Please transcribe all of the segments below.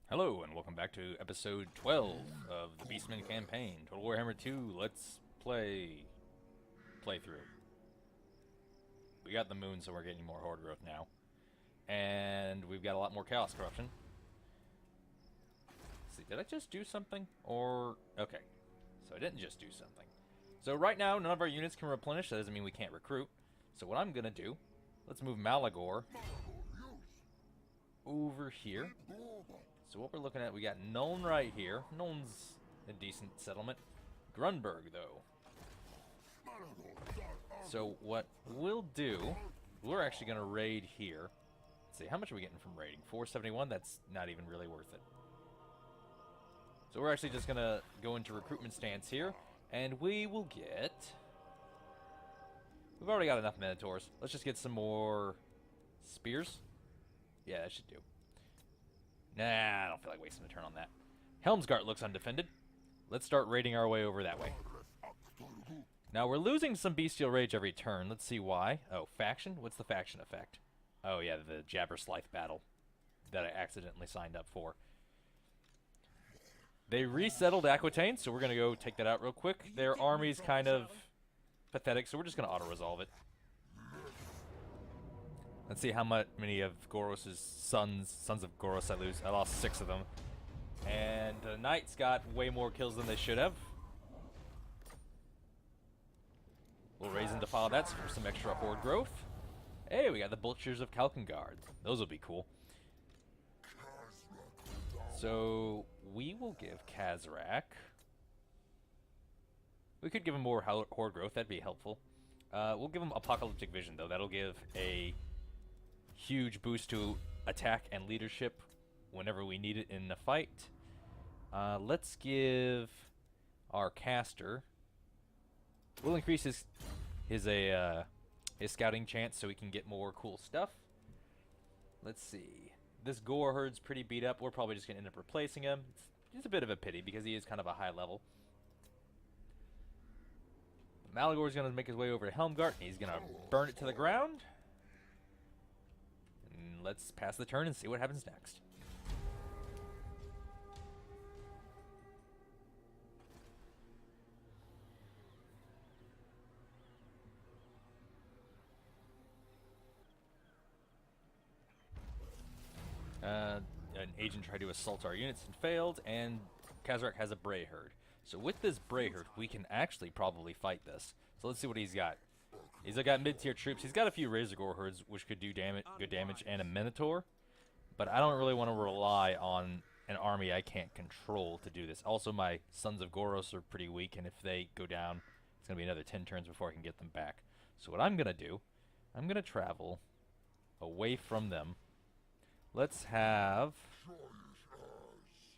Hello, and welcome back to episode 12 of the Beastmen campaign. Total Warhammer 2, let's play... playthrough. We got the moon, so we're getting more horde growth now. And we've got a lot more chaos corruption. Let's see, did I just do something? Or... okay. So I didn't just do something. So right now, none of our units can replenish. That doesn't mean we can't recruit. So what I'm gonna do, let's move Malagor over here. So what we're looking at, we got Nuln right here. Nuln's a decent settlement. Grunberg, though. So what we'll do, we're actually going to raid here. Let's see, how much are we getting from raiding? 471? That's not even really worth it. So we're actually just going to go into recruitment stance here, and we will get... we've already got enough Minotaurs. Let's just get some more spears. Yeah, that should do. Nah, I don't feel like wasting a turn on that. Helmsgart looks undefended. Let's start raiding our way over that way. Now, we're losing some bestial rage every turn. Let's see why. Oh, faction? What's the faction effect? Oh, yeah, the Jabberslythe battle that I accidentally signed up for. They resettled Aquitaine, so we're going to go take that out real quick. Their army's kind of pathetic, so we're just going to auto-resolve it. Let's see how many of Goros' sons of Goros I lose. I lost 6 of them. And the Knights got way more kills than they should have. We'll raise and defile that for some extra horde growth. Hey, we got the Butchers of Kalkengard. Those will be cool. So, we will give Kazarak... we could give him more horde growth, that'd be helpful. We'll give him Apocalyptic Vision, though. That'll give a huge boost to attack and leadership whenever we need it in a fight. Let's give our caster... we'll increase his scouting chance so we can get more cool stuff. Let's see. This Gore Herde's pretty beat up. We're probably just going to end up replacing him. It's a bit of a pity because he is kind of a high level. Malagor's going to make his way over to Helmgart, and he's going to burn it to the ground. And let's pass the turn and see what happens next. An agent tried to assault our units and failed, and Kazarak has a Bray Herd. So with this Bray Herd, we can actually probably fight this. So let's see what he's got. He's got mid-tier troops. He's got a few Razor Gore Herds, which could do good damage, and a Minotaur. But I don't really want to rely on an army I can't control to do this. Also, my Sons of Goros are pretty weak, and if they go down, it's going to be another 10 turns before I can get them back. So what I'm going to do, I'm going to travel away from them. Let's have...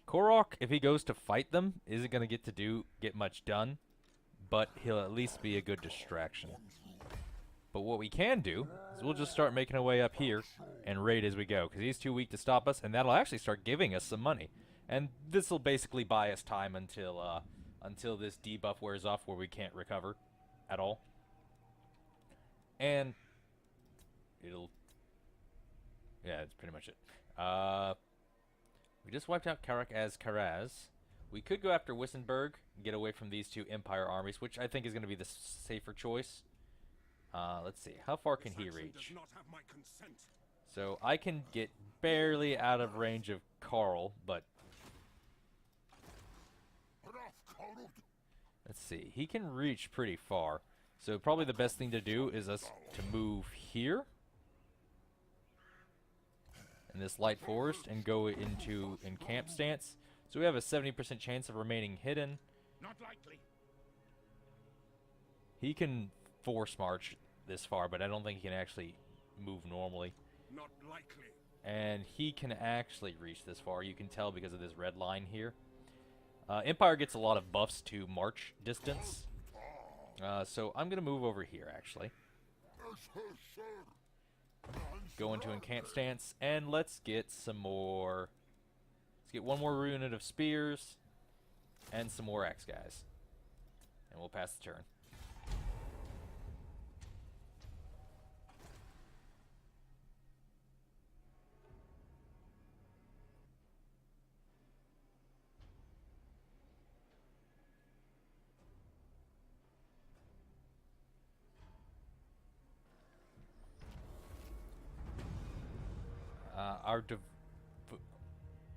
Korok, if he goes to fight them, isn't going to get much done, but he'll at least be a good distraction. But what we can do is we'll just start making our way up here and raid as we go, because he's too weak to stop us, and that'll actually start giving us some money. And this will basically buy us time until this debuff wears off, where we can't recover at all. And it'll... yeah, that's pretty much it. We just wiped out Karak as Karaz. We could go after Wissenberg and get away from these two Empire armies, which I think is going to be the safer choice. Let's see. How far can he reach? So I can get barely out of range of Karl, but... let's see. He can reach pretty far. So probably the best thing to do is us to move here in this light forest and go into camp stance. So we have a 70% chance of remaining hidden. Not likely. He can force march this far, but I don't think he can actually move normally. Not likely. And he can actually reach this far. You can tell because of this red line here. Empire gets a lot of buffs to march distance. So I'm going to move over here, actually. Go into encamp stance, and let's get some more... let's get one more unit of spears, and some more axe guys. And we'll pass the turn.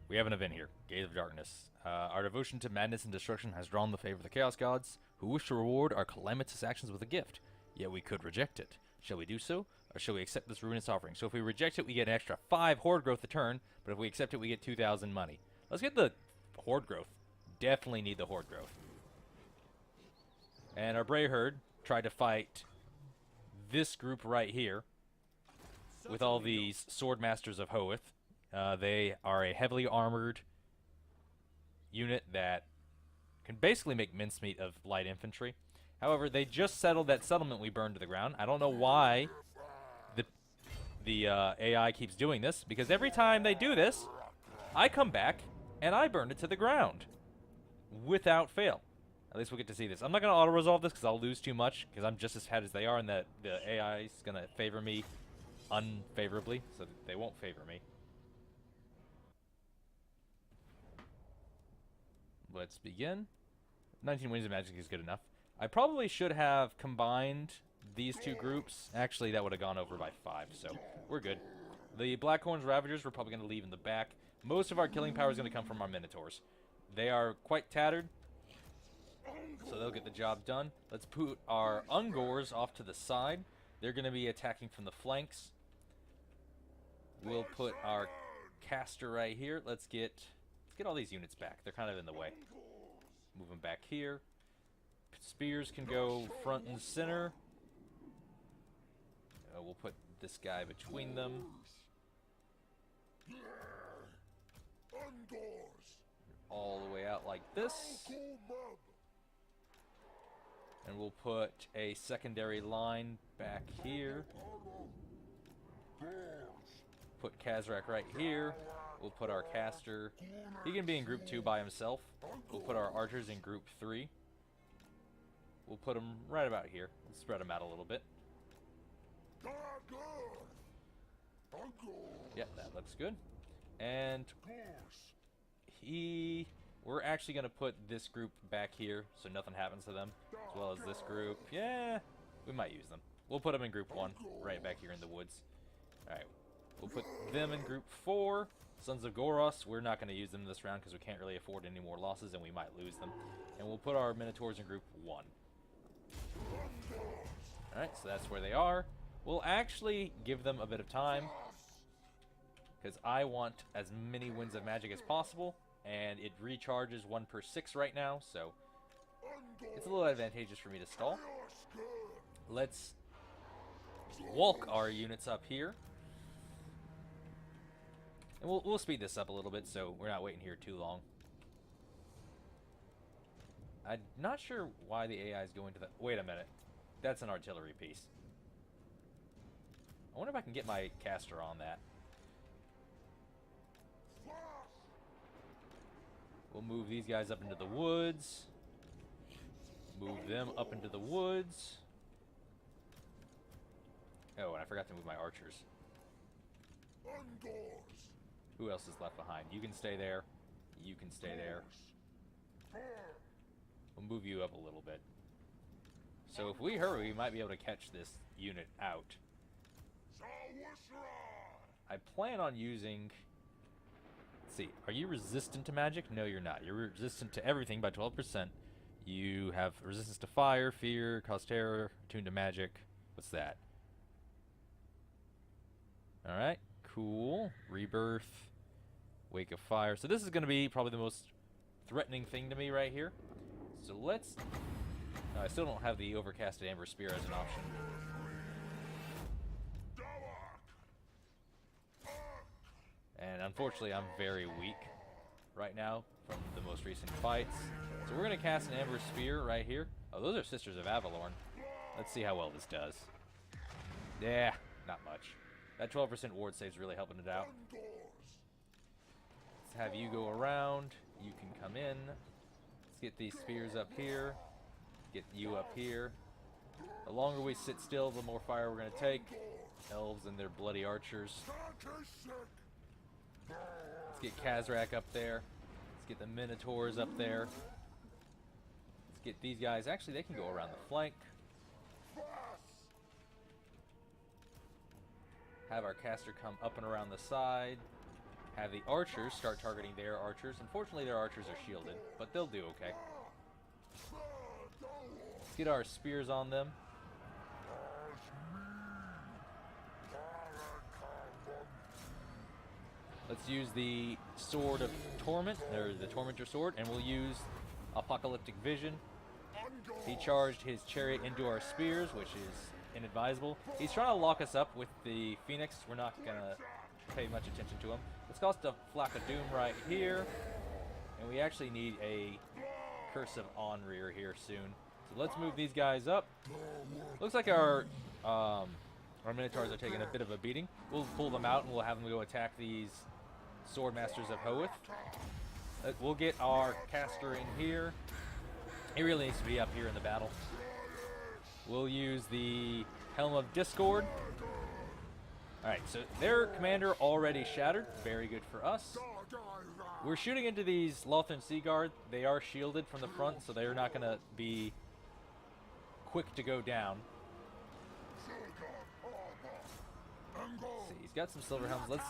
we have an event here. Gate of Darkness. Our devotion to madness and destruction has drawn the favor of the Chaos Gods, who wish to reward our calamitous actions with a gift. Yet we could reject it. Shall we do so, or shall we accept this ruinous offering? So if we reject it, we get an extra 5 horde growth a turn, but if we accept it, we get 2,000 money. Let's get the horde growth. Definitely need the horde growth. And our Bray Herd tried to fight this group right here with all these Sword Masters of Hoeth. They are a heavily armored unit that can basically make mincemeat of light infantry. However, they just settled that settlement we burned to the ground. I don't know why the AI keeps doing this, because every time they do this, I come back and I burn it to the ground without fail. At least we'll get to see this. I'm not going to auto-resolve this because I'll lose too much, because I'm just as bad as they are, and the AI is going to favor me unfavorably, so they won't favor me. Let's begin. 19 wins of magic is good enough. I probably should have combined these two groups. Actually, that would have gone over by 5, so we're good. The Blackhorns Ravagers we're probably going to leave in the back. Most of our killing power is going to come from our Minotaurs. They are quite tattered, so they'll get the job done. Let's put our Ungors off to the side. They're going to be attacking from the flanks. We'll put our caster right here. Let's get all these units back. They're kind of in the way. Move them back here. Spears can go front and center. We'll put this guy between them. All the way out like this. And we'll put a secondary line back here. Put Kazrak right here. We'll put our caster. He can be in group 2 by himself. We'll put our archers in group 3. We'll put them right about here. We'll spread them out a little bit. Yep, that looks good. And we're actually going to put this group back here so nothing happens to them, as well as this group. Yeah, we might use them. We'll put them in group 1, right back here in the woods. Alright, we'll put them in group 4. Sons of Goros, we're not going to use them this round because we can't really afford any more losses and we might lose them. And we'll put our Minotaurs in group 1. Alright, so that's where they are. We'll actually give them a bit of time, because I want as many winds of magic as possible, and it recharges 1 per 6 right now, so it's a little advantageous for me to stall. Let's walk our units up here, and we'll speed this up a little bit so we're not waiting here too long. I'm not sure why the AI is going to the... Wait a minute. That's an artillery piece. I wonder if I can get my caster on that. We'll move these guys up into the woods. Move them up into the woods. Oh, and I forgot to move my archers. Who else is left behind? You can stay there. You can stay there. We'll move you up a little bit. So if we hurry, we might be able to catch this unit out. I plan on using... Let's see. Are you resistant to magic? No, you're not. You're resistant to everything by 12%. You have resistance to fire, fear, cause terror, attuned to magic. What's that? Alright. Cool. Rebirth. Wake of fire. So this is going to be probably the most threatening thing to me right here. So let's... I still don't have the overcasted amber spear as an option. And unfortunately, I'm very weak right now from the most recent fights. So we're going to cast an amber spear right here. Oh, those are Sisters of Avalorn. Let's see how well this does. Yeah, not much. That 12% ward save is really helping it out. Let's have you go around. You can come in. Let's get these spears up here. Get you up here. The longer we sit still, the more fire we're going to take. Elves and their bloody archers. Let's get Kazrak up there. Let's get the Minotaurs up there. Let's get these guys. Actually, they can go around the flank. Have our caster come up and around the side. have the archers start targeting their archers. Unfortunately, their archers are shielded, but they'll do okay. Let's get our spears on them. Let's use the Sword of Torment, or the Tormentor Sword, and we'll use Apocalyptic Vision. He charged his chariot into our spears, which is inadvisable. He's trying to lock us up with the Phoenix. We're not going to pay much attention to him. Let's cost a Flack of Doom right here. And we actually need a Curse of Onrear here soon. So let's move these guys up. Looks like our Minotaurs are taking a bit of a beating. We'll pull them out and we'll have them go attack these Sword Masters of Hoeth. We'll get our caster in here. He really needs to be up here in the battle. We'll use the Helm of Discord. Alright, so their commander already shattered. Very good for us. We're shooting into these Lothran Sea Guard. They are shielded from the front, so they're not going to be quick to go down. See, he's got some silver helms. Let's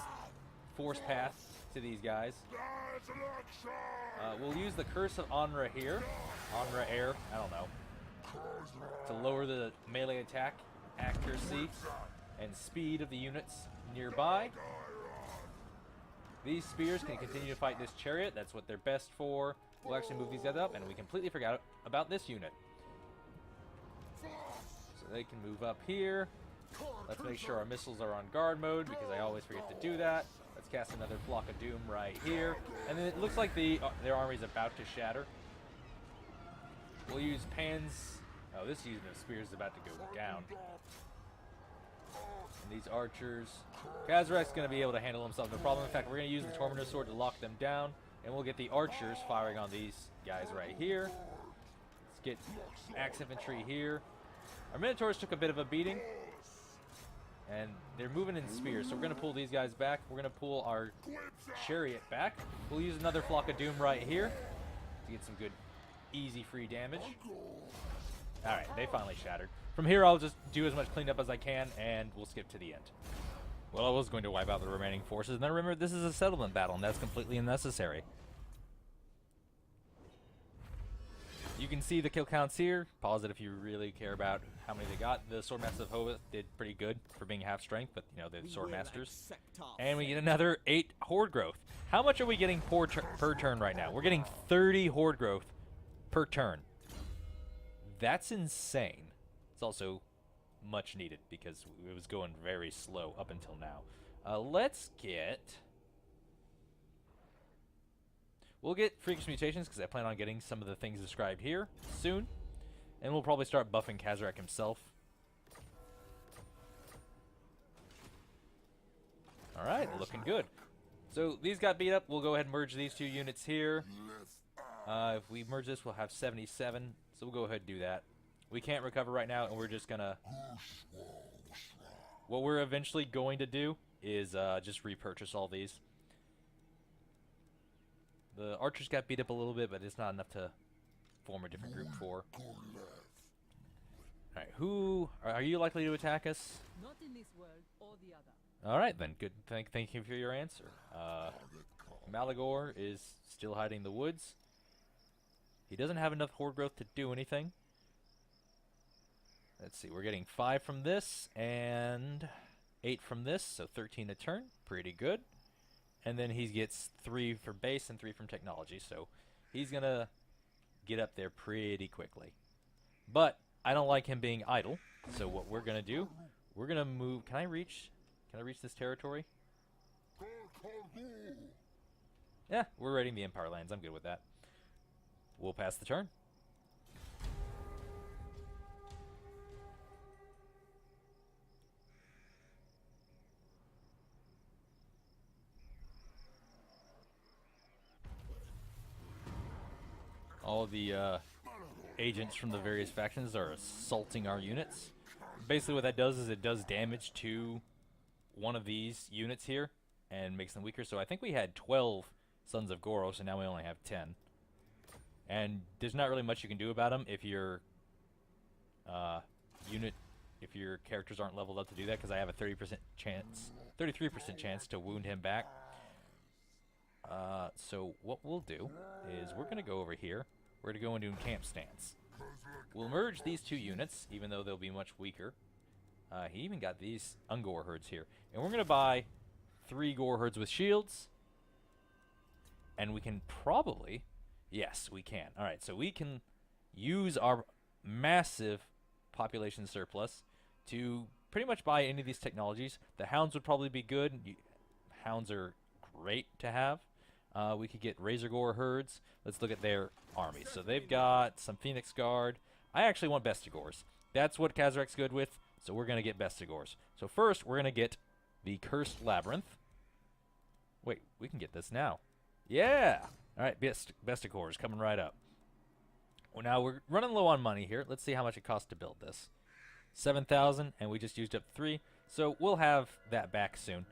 force path to these guys. We'll use the Curse of Onra here. Onra Air, I don't know. To lower the melee attack, accuracy, and speed of the units nearby. These spears can continue to fight this chariot. That's what they're best for. We'll actually move these guys up, and we completely forgot about this unit. So they can move up here. Let's make sure our missiles are on guard mode, because I always forget to do that. Let's cast another Flock of Doom right here. And then it looks like their army's about to shatter. We'll use Pan's... Oh, this unit of spears is about to go down. And these archers... Kazarek's going to be able to handle himself no problem. In fact, we're going to use the Tormentor Sword to lock them down. And we'll get the archers firing on these guys right here. Let's get Axe Infantry here. Our Minotaurs took a bit of a beating. And they're moving in spears, so we're going to pull these guys back. We're going to pull our chariot back. We'll use another Flock of Doom right here to get some good, easy, free damage. Alright, they finally shattered. From here, I'll just do as much cleanup as I can, and we'll skip to the end. Well, I was going to wipe out the remaining forces, and then remember, this is a settlement battle, and that's completely unnecessary. You can see the kill counts here. Pause it if you really care about how many they got. The Swordmasters of Hoeth did pretty good for being half strength, but, you know, they're Swordmasters. And we get another 8 Horde Growth. How much are we getting per turn right now? We're getting 30 Horde Growth per turn. That's insane. It's also much needed because it was going very slow up until now. Let's get... We'll get Freakish Mutations because I plan on getting some of the things described here soon. And we'll probably start buffing Kazarek himself. Alright, looking good. So these got beat up. We'll go ahead and merge these two units here. If we merge this, we'll have 77. So we'll go ahead and do that. We can't recover right now, and we're just going to... What we're eventually going to do is just repurchase all these. The archers got beat up a little bit, but it's not enough to form a different group for. Alright, who... Are you likely to attack us? Not in this world or the other. Alright then, good. Thank you for your answer. Malagor is still hiding in the woods. He doesn't have enough horde growth to do anything. Let's see, we're getting 5 from this and 8 from this, so 13 a turn. Pretty good. And then he gets 3 for base and 3 from technology, so he's going to get up there pretty quickly. But I don't like him being idle, so what we're going to do, we're going to move... Can I reach this territory? Yeah, we're raiding the Empire lands. I'm good with that. We'll pass the turn. All the agents from the various factions are assaulting our units. Basically what that does is it does damage to one of these units here and makes them weaker. So I think we had 12 Sons of Goros, and now we only have 10. And there's not really much you can do about them if your if your characters aren't leveled up to do that, because I have a 30% chance, 33% chance to wound him back. So what we'll do is we're going to go over here. We're going to go into camp stance. We'll merge these two units, even though they'll be much weaker. He even got these Ungor herds here. And we're going to buy 3 Gore herds with shields. And we can probably... Yes, we can. Alright, so we can use our massive population surplus to pretty much buy any of these technologies. The hounds would probably be good. Hounds are great to have. We could get Razor Gore herds. Let's look at their armies. So they've got some Phoenix Guard. I actually want Bestigors. That's what Kazarek's good with, so we're going to get Bestigors. So first, we're going to get the Cursed Labyrinth. Wait, we can get this now. Yeah! Alright, Bestigors coming right up. Well, now we're running low on money here. Let's see how much it costs to build this. 7,000, and we just used up 3. So we'll have that back soon.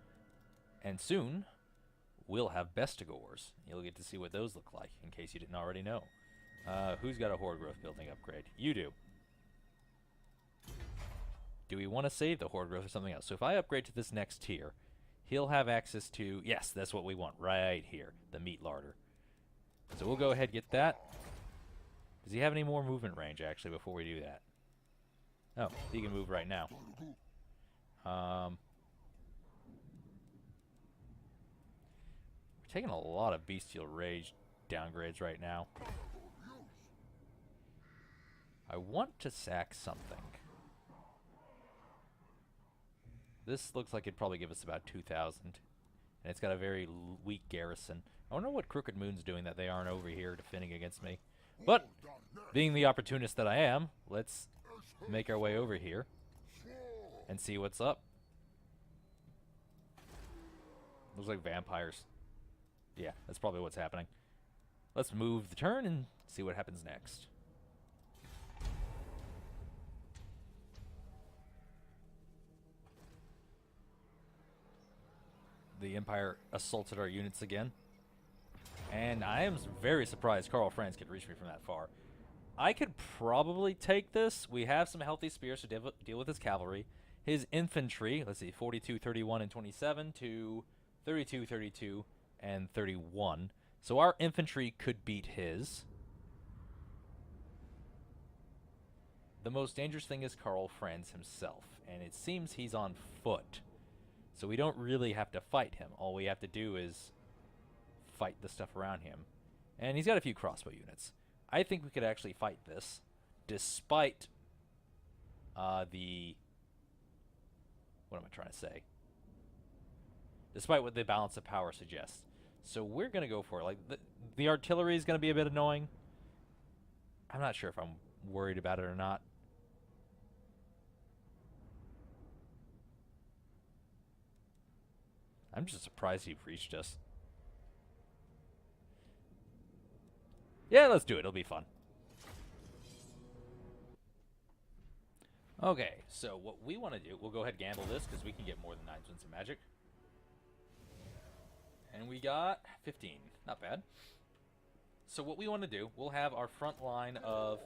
And soon, we'll have Bestigors. You'll get to see what those look like, in case you didn't already know. Who's got a Horde Growth building upgrade? You do. Do we want to save the Horde Growth or something else? So if I upgrade to this next tier, he'll have access to... Yes, that's what we want right here. The Meat Larder. So we'll go ahead and get that. Does he have any more movement range, actually, before we do that? Oh, he can move right now. We're taking a lot of Bestial Rage downgrades right now. I want to sack something. This looks like it'd probably give us about 2,000. And it's got a very weak garrison. I wonder what Crooked Moon's doing that they aren't over here defending against me. But, being the opportunist that I am, let's make our way over here and see what's up. Looks like vampires. Yeah, that's probably what's happening. Let's move the turn and see what happens next. The Empire assaulted our units again. And I am very surprised Karl Franz could reach me from that far. I could probably take this. We have some healthy spears to deal with his cavalry. His infantry, let's see, 42, 31, and 27 to 32, 32, and 31. So our infantry could beat his. The most dangerous thing is Karl Franz himself, and it seems he's on foot. So we don't really have to fight him. All we have to do is fight the stuff around him. And he's got a few crossbow units. I think we could actually fight this, despite the... What am I trying to say? Despite what the balance of power suggests. So we're going to go for it. Like, the artillery is going to be a bit annoying. I'm not sure if I'm worried about it or not. I'm just surprised he reached us. Yeah, let's do it. It'll be fun. Okay, so what we want to do, we'll go ahead and gamble this because we can get more than 9 Twins of Magic. And we got 15. Not bad. So what we want to do, we'll have our front line of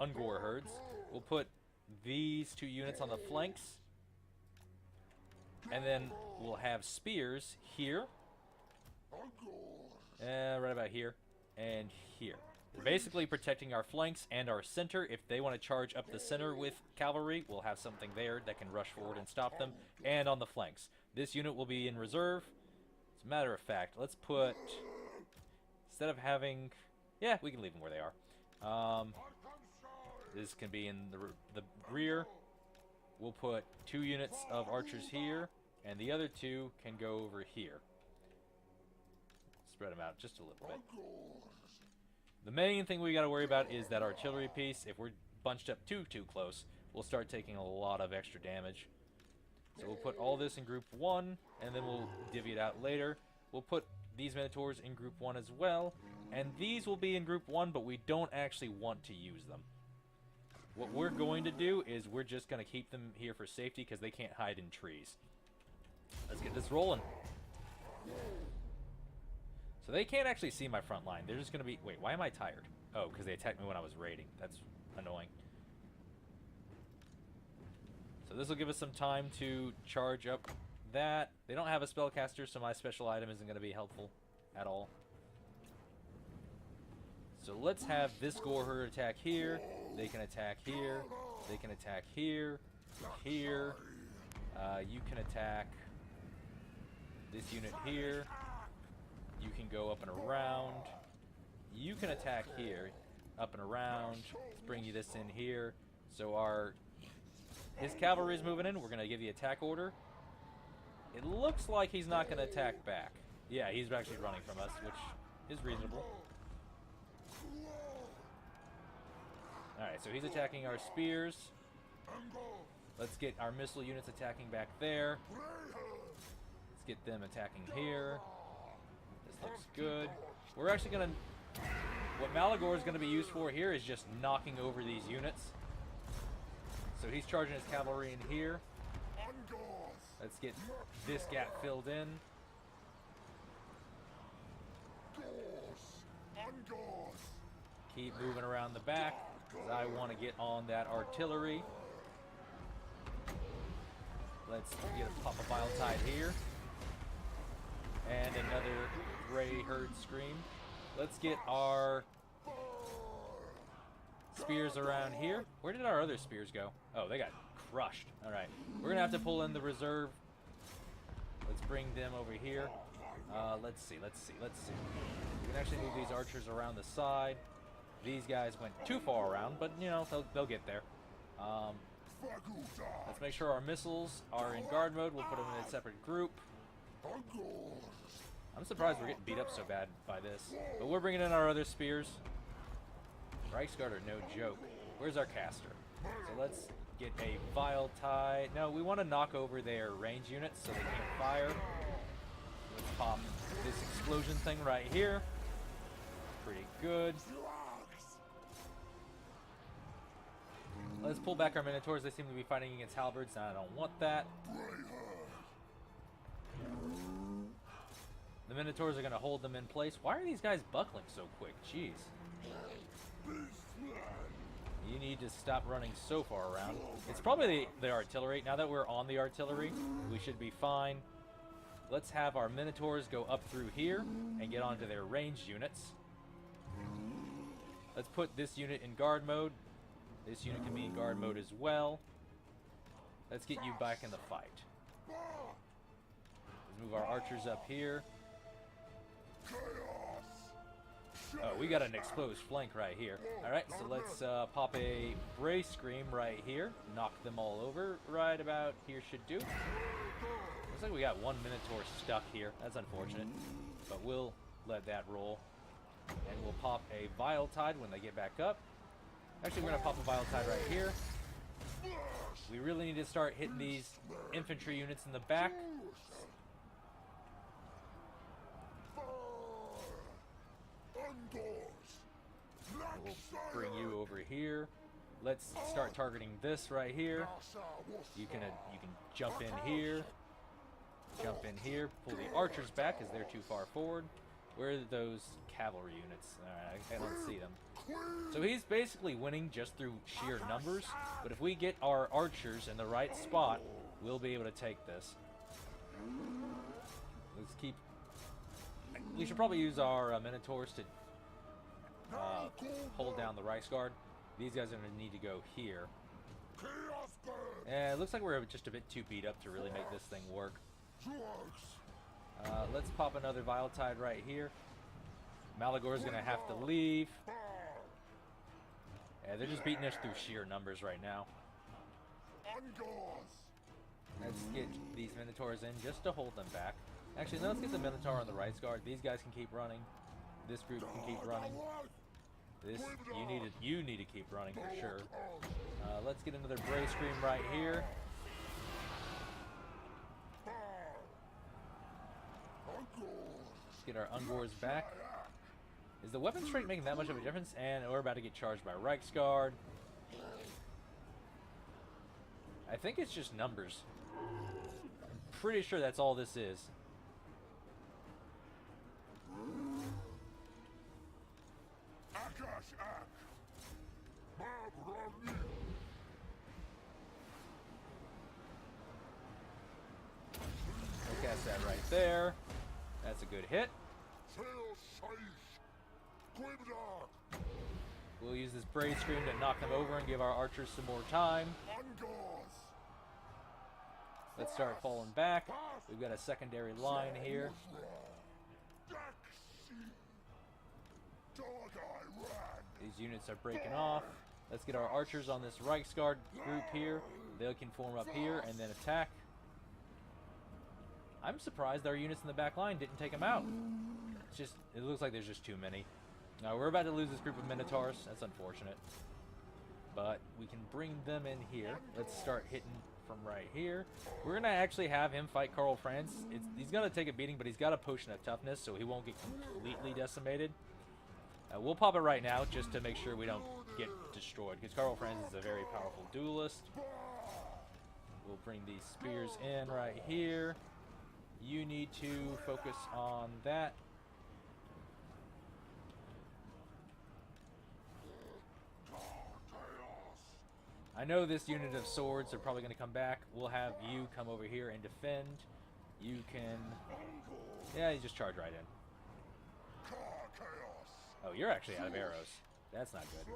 Ungor herds. We'll put these 2 units on the flanks. And then we'll have spears here. Right about here. And here. Basically protecting our flanks and our center. If they want to charge up the center with cavalry, we'll have something there that can rush forward and stop them. And on the flanks. This unit will be in reserve. As a matter of fact, let's put... Instead of having... Yeah, we can leave them where they are. This can be in the rear. We'll put 2 units of archers here. And the other 2 can go over here. Spread them out just a little bit. The main thing we got to worry about is that artillery piece. If we're bunched up too close, we'll start taking a lot of extra damage. So we'll put all this in group 1, and then we'll divvy it out later. We'll put these Minotaurs in group 1 as well, and these will be in group 1, but we don't actually want to use them. What we're going to do is we're just going to keep them here for safety because they can't hide in trees. Let's get this rolling. So they can't actually see my front line. They're just going to be... Wait, why am I tired? Oh, because they attacked me when I was raiding. That's annoying. So this will give us some time to charge up that. They don't have a spellcaster, so my special item isn't going to be helpful at all. So let's have this gore herd attack here. They can attack here. They can attack here. Here. You can attack this unit here. You can go up and around. You can attack here. Up and around. Let's bring you this in here. So his cavalry is moving in. We're going to give the attack order. It looks like he's not going to attack back. Yeah, he's actually running from us, which is reasonable. Alright, so he's attacking our spears. Let's get our missile units attacking back there. Let's get them attacking here. This looks good. We're actually going to... What Malagor is going to be used for here is just knocking over these units. So he's charging his cavalry in here. Let's get this gap filled in. Keep moving around the back, because I want to get on that artillery. Let's get a pop a vile tide here. And another gray herd scream. Let's get our spears around here. Where did our other spears go? Oh, they got crushed. Alright. We're going to have to pull in the reserve. Let's bring them over here. Let's see. We can actually move these archers around the side. These guys went too far around, but, you know, they'll get there. Let's make sure our missiles are in guard mode. We'll put them in a separate group. I'm surprised we're getting beat up so bad by this. But we're bringing in our other spears. Reichsguard are no joke. Where's our caster? So let's get a vile tide. No, we want to knock over their range units so they can't fire. Let's pop this explosion thing right here. Pretty good. Let's pull back our Minotaurs. They seem to be fighting against halberds, and I don't want that. The Minotaurs are going to hold them in place. Why are these guys buckling so quick? Jeez. You need to stop running so far around. It's probably the artillery. Now that we're on the artillery, we should be fine. Let's have our Minotaurs go up through here and get onto their ranged units. Let's put this unit in guard mode. This unit can be in guard mode as well. Let's get you back in the fight. Let's move our archers up here. Oh, we got an exposed flank right here. Alright, so let's pop a brace scream right here. Knock them all over. Right about here should do. Looks like we got one Minotaur stuck here. That's unfortunate. But we'll let that roll. And we'll pop a Vile Tide when they get back up. Actually, we're going to pop a Vile Tide right here. We really need to start hitting these infantry units in the back. We'll bring you over here. Let's start targeting this right here. You can jump in here. Jump in here. Pull the archers back because they're too far forward. Where are those cavalry units? Alright, I don't see them. So he's basically winning just through sheer numbers. But if we get our archers in the right spot, we'll be able to take this. Let's keep... We should probably use our Minotaurs to hold down the Reichsguard. These guys are going to need to go here. And it looks like we're just a bit too beat up to really make this thing work. Let's pop another Vile Tide right here. Malagor is going to have to leave. Yeah, they're just beating us through sheer numbers right now. Let's get these Minotaurs in just to hold them back. Actually, no, let's get the Minotaur on the Reichsguard. These guys can keep running. This group can keep running. This, you need to keep running for sure. Let's get another Bray Scream right here. Let's get our Ungors back. Is the weapon strength making that much of a difference? And we're about to get charged by Reichsguard. I think it's just numbers. I'm pretty sure that's all this is. We'll cast that right there. That's a good hit. We'll use this Braid Scream to knock them over and give our archers some more time. Let's start falling back. We've got a secondary line here. These units are breaking off. Let's get our archers on this Reichsguard group here. They can form up here and then attack. I'm surprised our units in the back line didn't take them out. It's just, it looks like there's just too many. Now we're about to lose this group of Minotaurs. That's unfortunate. But we can bring them in here. Let's start hitting from right here. We're going to actually have him fight Karl Franz. He's going to take a beating, but he's got a potion of toughness, so he won't get completely decimated. We'll pop it right now just to make sure we don't get destroyed, because Karl Franz is a very powerful duelist. We'll bring these spears in right here. You need to focus on that. I know this unit of swords are probably going to come back. We'll have you come over here and defend. You can... Yeah, you just charge right in. Oh, you're actually out of arrows. That's not good.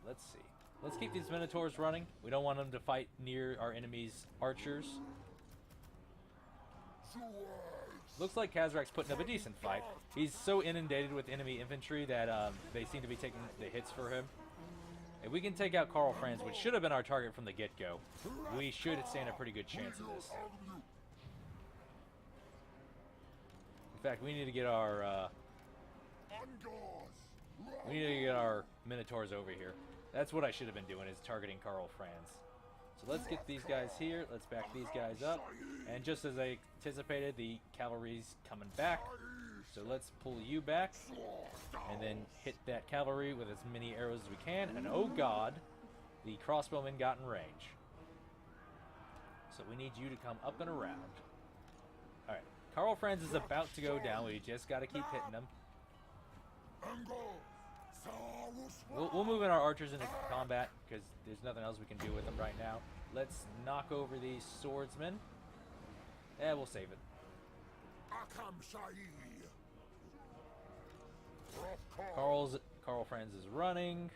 Let's see. Let's keep these Minotaurs running. We don't want them to fight near our enemy's archers. Looks like Kazrak's putting up a decent fight. He's so inundated with enemy infantry that they seem to be taking the hits for him. If we can take out Karl Franz, which should have been our target from the get-go, we should stand a pretty good chance of this. In fact, we need to get our Minotaurs over here. That's what I should have been doing, is targeting Karl Franz. So let's get these guys here. Let's back these guys up. And just as I anticipated, the cavalry's coming back. So let's pull you back. And then hit that cavalry with as many arrows as we can. And oh god, the crossbowmen got in range. So we need you to come up and around. Alright, Karl Franz is about to go down. We just got to keep hitting him. We'll move in our archers into combat, because there's nothing else we can do with them right now. Let's knock over these swordsmen. Yeah, we'll save it. Karl Franz is running.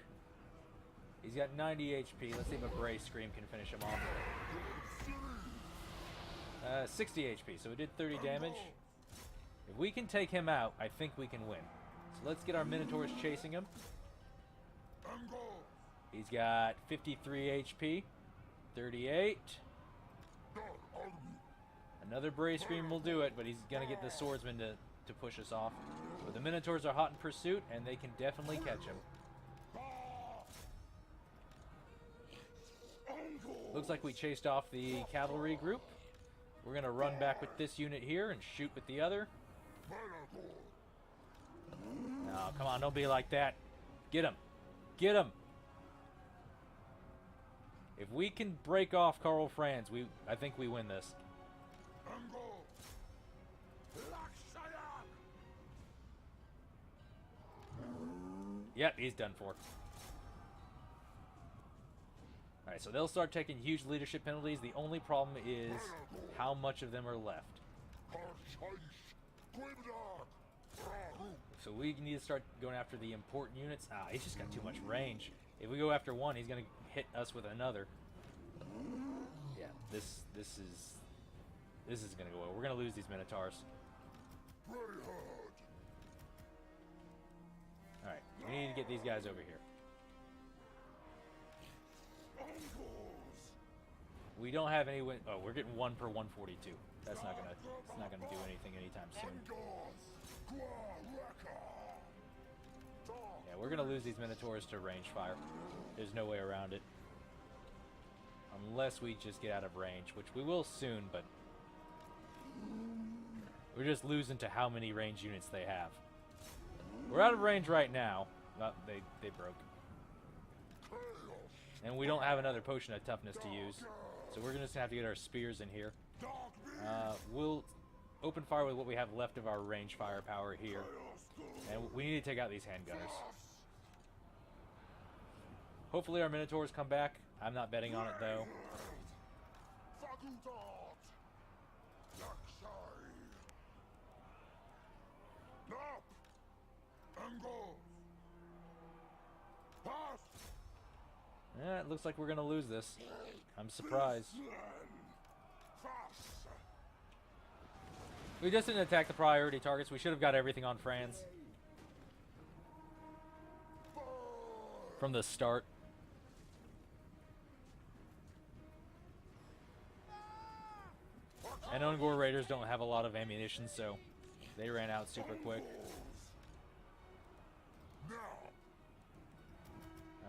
He's got 90 HP. Let's see if a Braid Scream can finish him off. 60 HP, so we did 30 damage. If we can take him out, I think we can win. So let's get our Minotaurs chasing him. He's got 53 HP. 38. Another Braid Scream will do it, but he's going to get the swordsman to push us off. But the Minotaurs are hot in pursuit, and they can definitely catch him. Looks like we chased off the cavalry group. We're going to run back with this unit here and shoot with the other. No, come on, don't be like that. Get him. Get him. If we can break off Karl Franz, I think we win this. Yep, he's done for. Alright, so they'll start taking huge leadership penalties. The only problem is how much of them are left. So we need to start going after the important units. Ah, he's just got too much range. If we go after one, he's going to hit us with another. Yeah, this is going to go well. We're going to lose these Minotaurs. Alright, we need to get these guys over here. We don't have any win. Oh, we're getting 1 per 142. That's not gonna. It's not gonna do anything anytime soon. Yeah, we're gonna lose these Minotaurs to range fire. There's no way around it. Unless we just get out of range, which we will soon, but we're just losing to how many range units they have. We're out of range right now. Oh, they broke. And we don't have another potion of toughness to use. So we're just going to have to get our spears in here. We'll open fire with what we have left of our range firepower here. And we need to take out these handgunners. Hopefully our Minotaurs come back. I'm not betting on it, though. Yeah, it looks like we're going to lose this. I'm surprised. We just didn't attack the priority targets. We should have got everything on France from the start. And Ungor Raiders don't have a lot of ammunition, so they ran out super quick.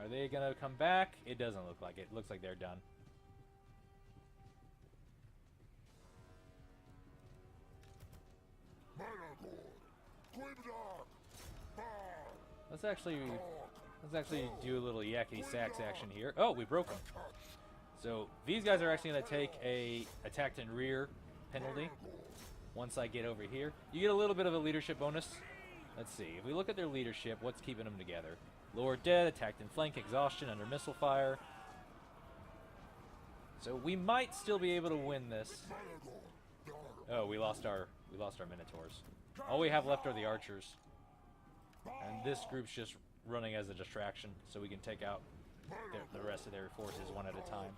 Are they gonna come back? It doesn't look like it. It looks like they're done. Let's actually do a little yakety sax action here. Oh, we broke them. So these guys are actually gonna take a attacked in rear penalty. Once I get over here, you get a little bit of a leadership bonus. Let's see. If we look at their leadership, what's keeping them together? Lower dead, attacked in flank, exhaustion, under missile fire. So we might still be able to win this. Oh, we lost our Minotaurs. All we have left are the archers. And this group's just running as a distraction, so we can take out the rest of their forces one at a time.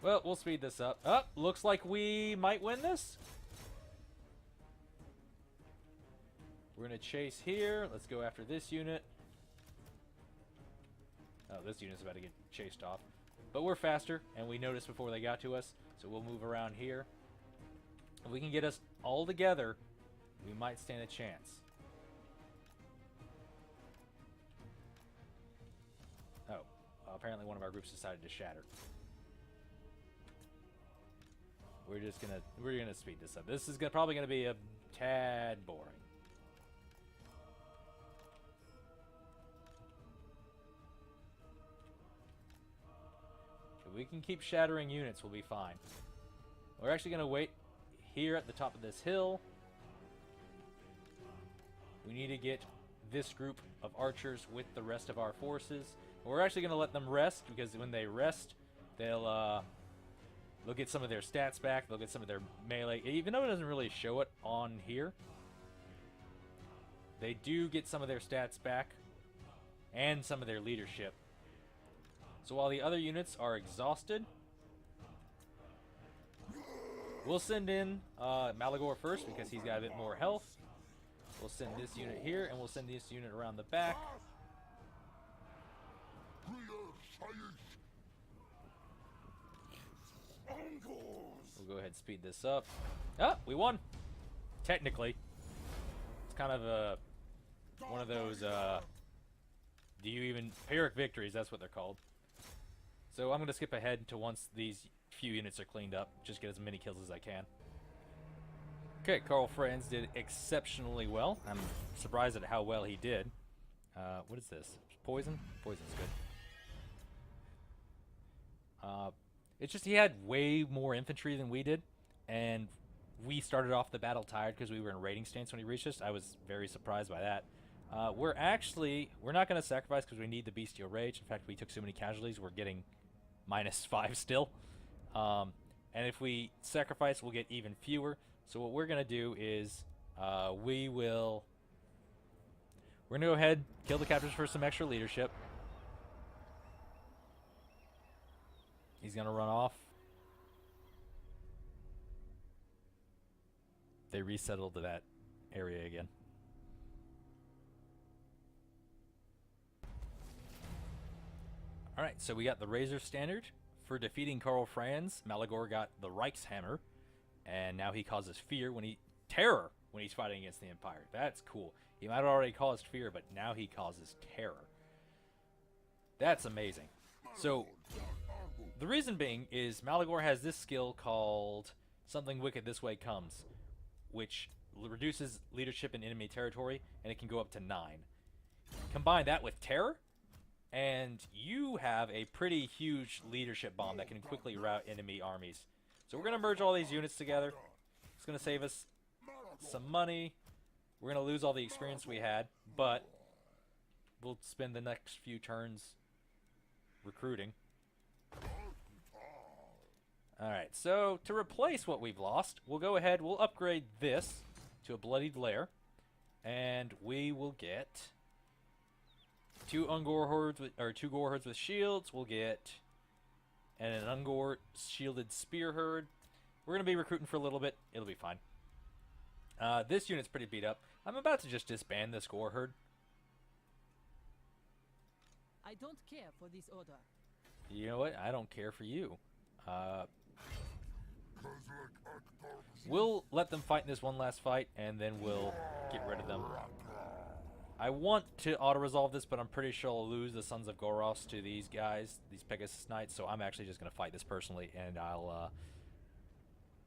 Well, we'll speed this up. Oh, looks like we might win this. We're going to chase here. Let's go after this unit. Oh, this unit's about to get chased off. But we're faster, and we noticed before they got to us, so we'll move around here. If we can get us all together, we might stand a chance. Oh, apparently one of our groups decided to shatter. We're gonna speed this up. This is probably gonna be a tad boring. If we can keep shattering units, we'll be fine. We're actually gonna wait here at the top of this hill. We need to get this group of archers with the rest of our forces. We're actually gonna let them rest, because when they rest, they'll get some of their stats back. They'll get some of their melee. Even though it doesn't really show it on here, they do get some of their stats back and some of their leadership. So while the other units are exhausted, we'll send in Malagor first, because he's got a bit more health. We'll send this unit here, and we'll send this unit around the back. We'll go ahead and speed this up. Ah, we won! Technically. It's kind of one of those, Pyrrhic victories, that's what they're called. So I'm going to skip ahead to once these few units are cleaned up, just get as many kills as I can. Okay, Karl Franz did exceptionally well. I'm surprised at how well he did. What is this? Poison? Poison's good. It's just he had way more infantry than we did, and we started off the battle tired because we were in raiding stance when he reached us. I was very surprised by that. We're not going to sacrifice because we need the Bestial Rage. In fact, we took so many casualties, we're getting -5 still. And if we sacrifice, we'll get even fewer. So what we're going to do is we're going to go ahead, kill the captors for some extra leadership. He's going to run off. They resettled to that area again. Alright, so we got the Razor Standard. For defeating Karl Franz, Malagor got the Reichshammer, and now he causes terror when he's fighting against the Empire. That's cool. He might have already caused fear, but now he causes terror. That's amazing. So, the reason being is Malagor has this skill called Something Wicked This Way Comes, which reduces leadership in enemy territory, and it can go up to 9. Combine that with terror, and you have a pretty huge leadership bomb that can quickly rout enemy armies. So we're going to merge all these units together. It's going to save us some money. We're going to lose all the experience we had, but we'll spend the next few turns recruiting. Alright, so to replace what we've lost, we'll go ahead, we'll upgrade this to a Bloodied Lair, and we will get two Ungor hordes with, or two Gore hordes with shields. We'll get an Ungor shielded spear herd. We're gonna be recruiting for a little bit. It'll be fine. This unit's pretty beat up. I'm about to just disband this Gore herd. I don't care for this order. You know what? I don't care for you. We'll let them fight in this one last fight, and then we'll get rid of them. I want to auto-resolve this, but I'm pretty sure I'll lose the Sons of Goros to these guys, these Pegasus Knights, so I'm actually just going to fight this personally, and I'll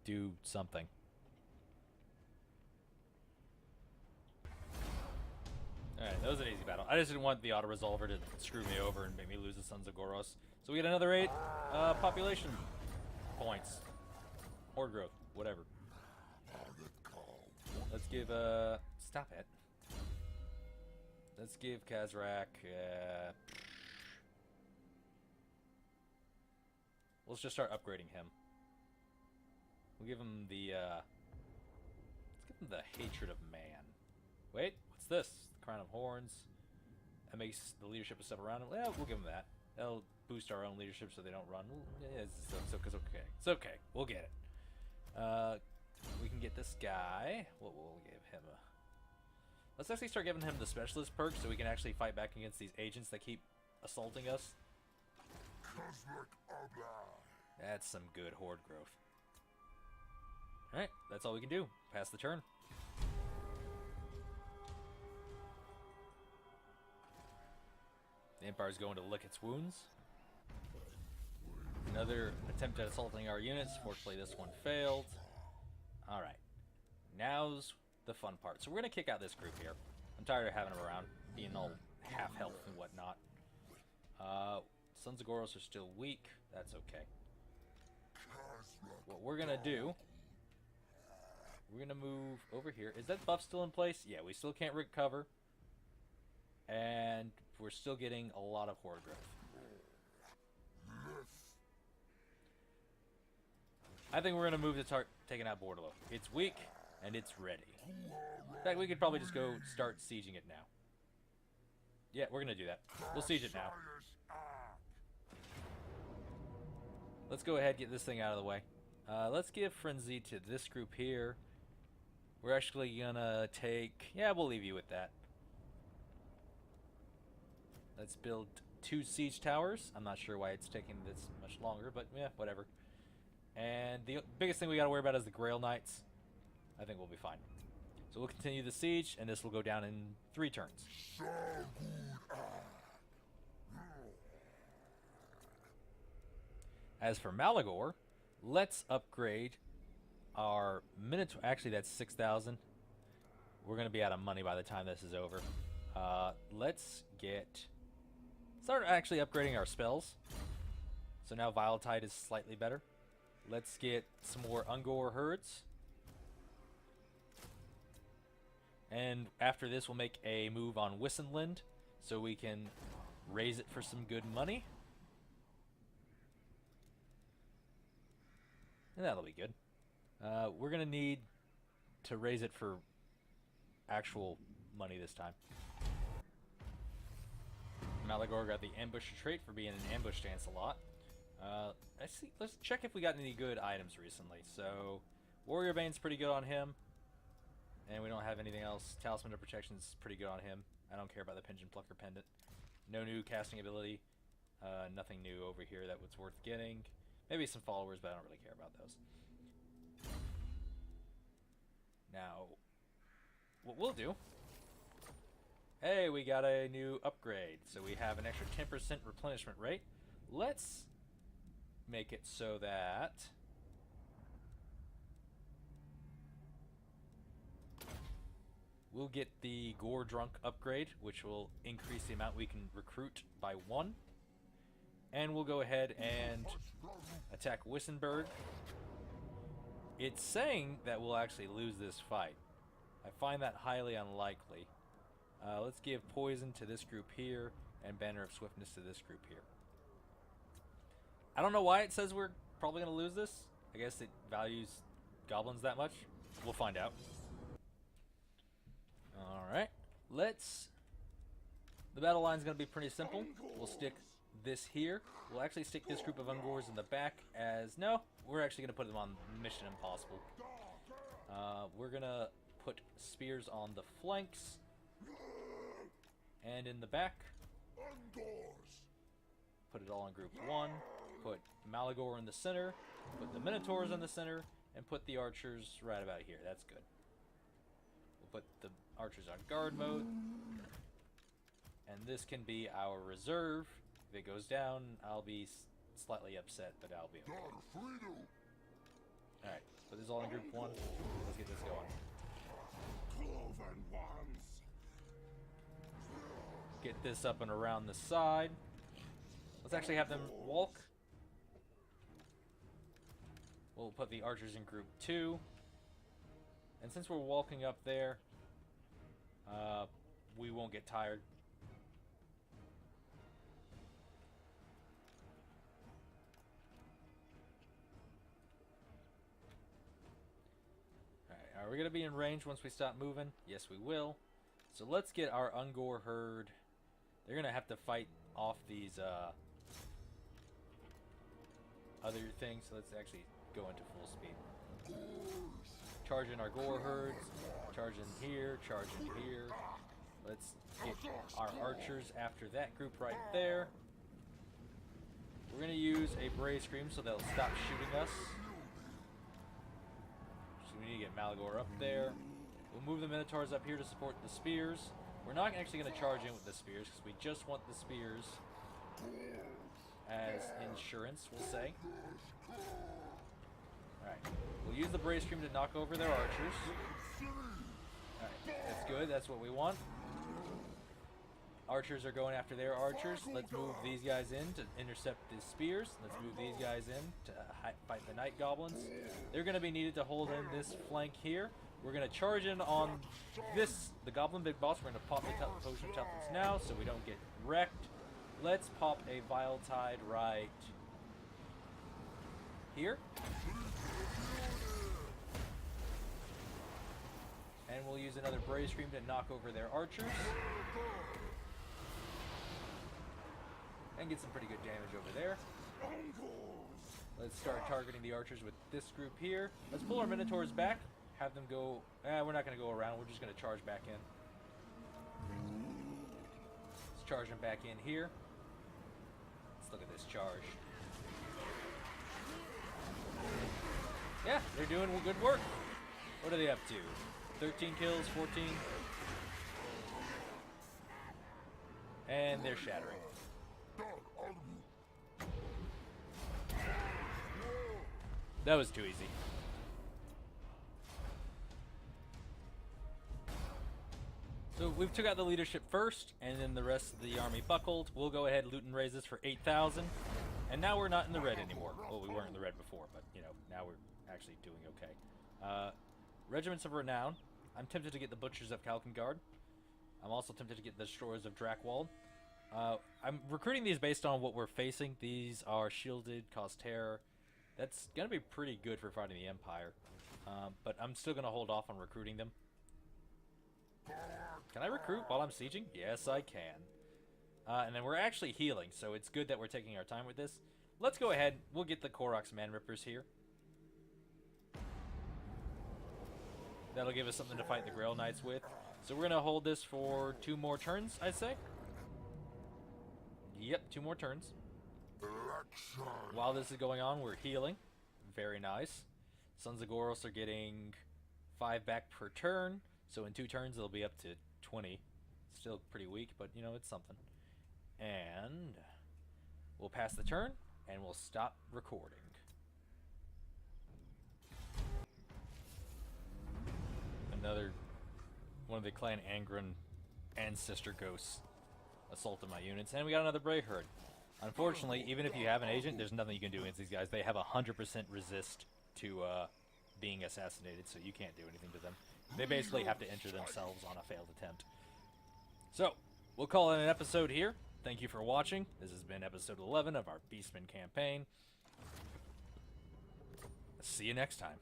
do something. Alright, that was an easy battle. I just didn't want the auto-resolver to screw me over and make me lose the Sons of Goros. So we get another 8 population points. Horde growth, whatever. Let's give, stop it. Let's give Kazrak, let's just start upgrading him. We'll give him the, let's give him the Hatred of Man. Wait, what's this? The Crown of Horns. That makes the leadership a step around him. Well, we'll give him that. That'll boost our own leadership so they don't run. Yeah, it's okay. It's okay. We'll get it. We can get this guy. What will we give him? Let's actually start giving him the specialist perk so we can actually fight back against these agents that keep assaulting us. That's some good horde growth. Alright, that's all we can do. Pass the turn. The Empire's going to lick its wounds. Another attempt at assaulting our units. Fortunately, this one failed. Alright. Now's the fun part. So we're going to kick out this group here. I'm tired of having them around, being all half health and whatnot. Sons of Goros are still weak. That's okay. What we're going to do, we're going to move over here. Is that buff still in place? Yeah, we still can't recover. And we're still getting a lot of horde growth. I think we're going to move to start taking out Bordalo. It's weak, and it's ready. In fact, we could probably just go start sieging it now. Yeah, we're going to do that. We'll siege it now. Let's go ahead and get this thing out of the way. Let's give Frenzy to this group here. We're actually going to take... Yeah, we'll leave you with that. Let's build 2 siege towers. I'm not sure why it's taking this much longer, but yeah, whatever. And the biggest thing we got to worry about is the Grail Knights. I think we'll be fine. So we'll continue the siege, and this will go down in 3 turns. As for Malagor, let's upgrade our Minotaur. Actually, that's 6,000. We're going to be out of money by the time this is over. Let's start actually upgrading our spells. So now Vile Tide is slightly better. Let's get some more Ungor herds. And after this, we'll make a move on Wissenland so we can raise it for some good money. And that'll be good. We're going to need to raise it for actual money this time. Malagor got the ambush trait for being an ambush stance a lot. Let's check if we got any good items recently. So, Warrior Bane's pretty good on him. And we don't have anything else. Talisman of Protection's pretty good on him. I don't care about the Pension Plucker Pendant. No new casting ability. Nothing new over here that was worth getting. Maybe some followers, but I don't really care about those. Now, what we'll do... Hey, we got a new upgrade. So we have an extra 10% replenishment rate. Let's make it so that... we'll get the Gore Drunk upgrade, which will increase the amount we can recruit by 1. And we'll go ahead and attack Wissenberg. It's saying that we'll actually lose this fight. I find that highly unlikely. Let's give poison to this group here, and banner of swiftness to this group here. I don't know why it says we're probably going to lose this. I guess it values goblins that much. We'll find out. Alright, the battle line's going to be pretty simple. We'll stick this here. We'll actually stick this group of Ungors in the back as... No, we're actually going to put them on Mission Impossible. We're going to put spears on the flanks. And in the back. Put it all in group 1. Put Malagor in the center. Put the Minotaurs in the center. And put the archers right about here. That's good. We'll put the archers on guard mode. And this can be our reserve. If it goes down, I'll be slightly upset, but I'll be okay. Alright, put this all in group 1. Let's get this going. Get this up and around the side. Let's actually have them walk. We'll put the archers in group 2. And since we're walking up there, we won't get tired. Alright, are we going to be in range once we stop moving? Yes, we will. So let's get our Ungor herd. They're going to have to fight off these other things. So let's actually go into full speed. Charge in our Gore herds. Charge in here. Charge in here. Let's get our archers after that group right there. We're going to use a Brave Scream so they'll stop shooting us. So we need to get Malagor up there. We'll move the Minotaurs up here to support the spears. We're not actually going to charge in with the spears because we just want the spears as insurance, we'll say. Alright, we'll use the Brave Scream to knock over their archers. Alright, that's good, that's what we want. Archers are going after their archers. Let's move these guys in to intercept the spears. Let's move these guys in to fight the Night Goblins. They're going to be needed to hold in this flank here. We're going to charge in on the Goblin Big Boss. We're going to pop the Potion of Toughness now so we don't get wrecked. Let's pop a Vile Tide right here. And we'll use another Brave Scream to knock over their archers. And get some pretty good damage over there. Let's start targeting the archers with this group here. Let's pull our Minotaurs back. Have them go... we're not going to go around. We're just going to charge back in. Let's charge them back in here. Let's look at this charge. Yeah, they're doing good work. What are they up to? 13 kills, 14. And they're shattering. That was too easy. So we've took out the leadership first, and then the rest of the army buckled. We'll go ahead, loot and raise this for 8,000. And now we're not in the red anymore. Well, we weren't in the red before, but, you know, now we're actually doing okay. Regiments of Renown. I'm tempted to get the Butchers of Kalkengard. I'm also tempted to get the Destroyers of Drakwold. I'm recruiting these based on what we're facing. These are shielded, cause terror. That's going to be pretty good for fighting the Empire. But I'm still going to hold off on recruiting them. Can I recruit while I'm sieging? Yes, I can. And then we're actually healing, so it's good that we're taking our time with this. Let's go ahead. We'll get the Koroks Man Rippers here. That'll give us something to fight the Grail Knights with. So we're going to hold this for 2 more turns, I'd say. Yep, 2 more turns. While this is going on, we're healing. Very nice. Sons of Goros are getting 5 back per turn. So in 2 turns, it'll be up to 20. Still pretty weak, but, you know, it's something. And we'll pass the turn, and we'll stop recording. Another one of the Clan Angron ancestor ghosts assaulted my units, and we got another Brave Herd. Unfortunately, even if you have an agent, there's nothing you can do against these guys. They have 100% resist to being assassinated, so you can't do anything to them. They basically have to enter themselves on a failed attempt. So, we'll call it an episode here. Thank you for watching. This has been episode 11 of our Beastmen campaign. See you next time.